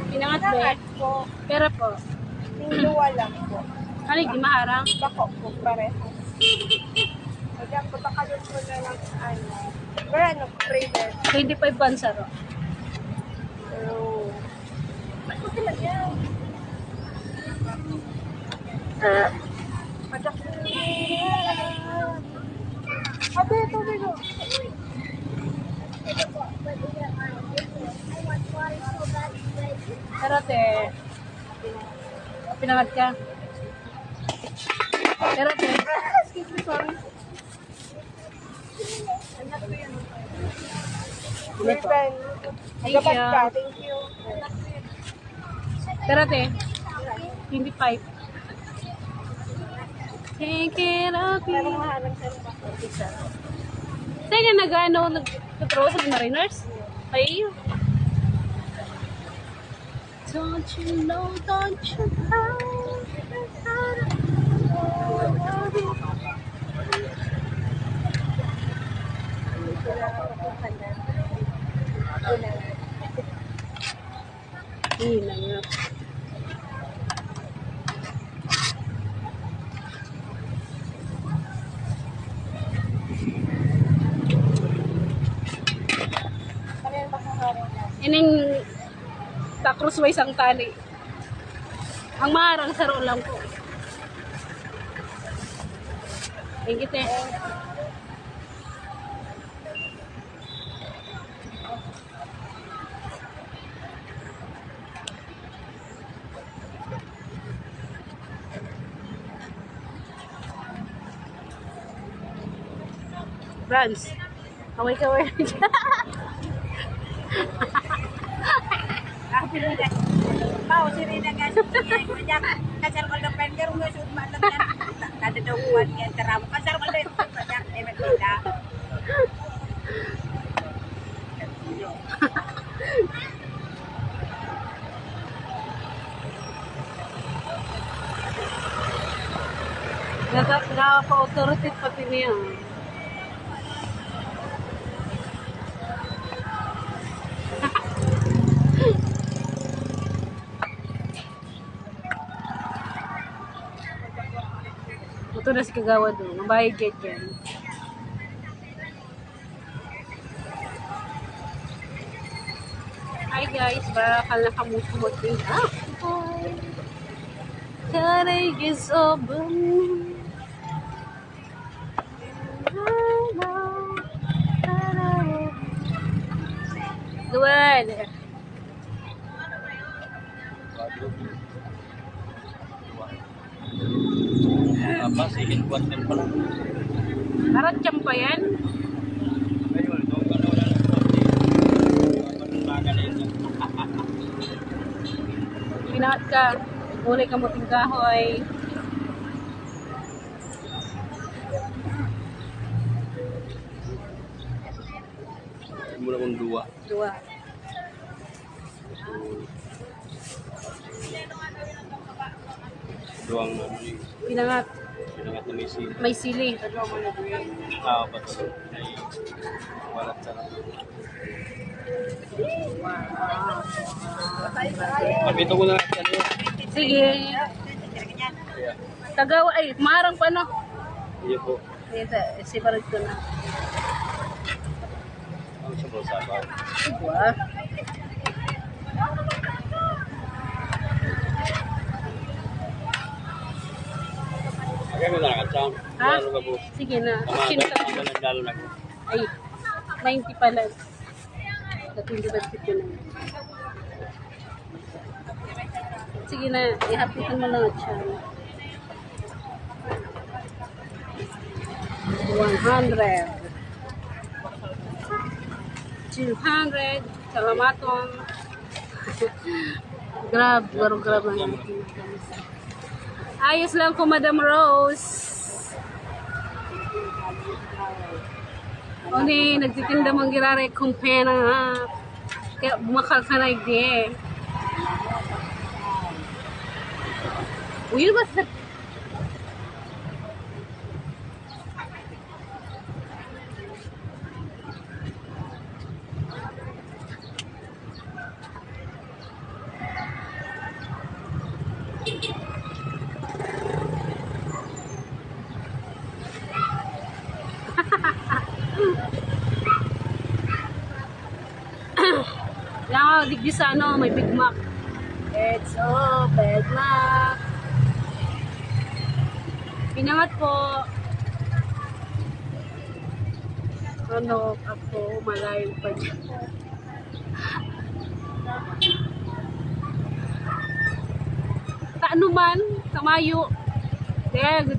Pinangat ba? Pera po. Luwa lang po. Halig, di maharang. Bako po, pareho. Kaya po, bakalun po na lang sa ano. Pero ano, trader. 25 pansaro. Pero, bakit sila yan? Madak. Ate, ito dito. Pero te, pinangat ka. Pero te, Excuse me, sorry. Ribbon. Thank Magabat you. ka. Thank you. pero te, 25. Take it up. Pero mahalang sa ba? Saan yan nag-ano, nag-throw sa Mariners? Ay, don't you know, don't you know. Hina nga. Ano yan ba sa harang na? Ining ta-crosswise ang tali. Ang maharang sa lang ko. Thank you, te. Franz, kaway-kaway na dyan. Mau sini dengan banyak kasar kalau pendek rumah sudah malam ada daun yang teram kasar kalau banyak emek kita. Nakapa-authority pati niya. Ito na si Kagawa doon. Mabayag yan. Hi guys, bakal nakamusumot din. Karay gisobon. Duwan. Apa sih buat kan pala? Karat champa yan. Ayun, kung ano na lang. Pinangat ka. Uli ka muting kahoy. Mula kong dua. Dua. Doang ano ni Pinangat. pinangat na may sili. May sili. Betul. Ay, walat sa Mabito ko na natin ano. Sige. Tagawa ay, marang pa no. Iya po. Ito, separate ko na. Ang sa bulsa ba? Diba? Agay mo na nakatang. Ha? Ano ba po? Sige na. Tama, Kinta. ito nagdalo na ko. Ay, 90 pala. Dating dibatit ko na. Sige na, ihapitan mo lang siya. 100. 200. Salamaton. Grab, grab lang. Ayos lang ko, Madam Rose. O ni, nagtitinda mong girare kung pena nga. Kaya bumakal ka na hindi. Uy, ba sa... Lang, digdi sa ano, may Big Mac. It's all Big Mac. Pinangat po. Ano, ako, malayo pa dyan. Paano man, kamayo. Dahil,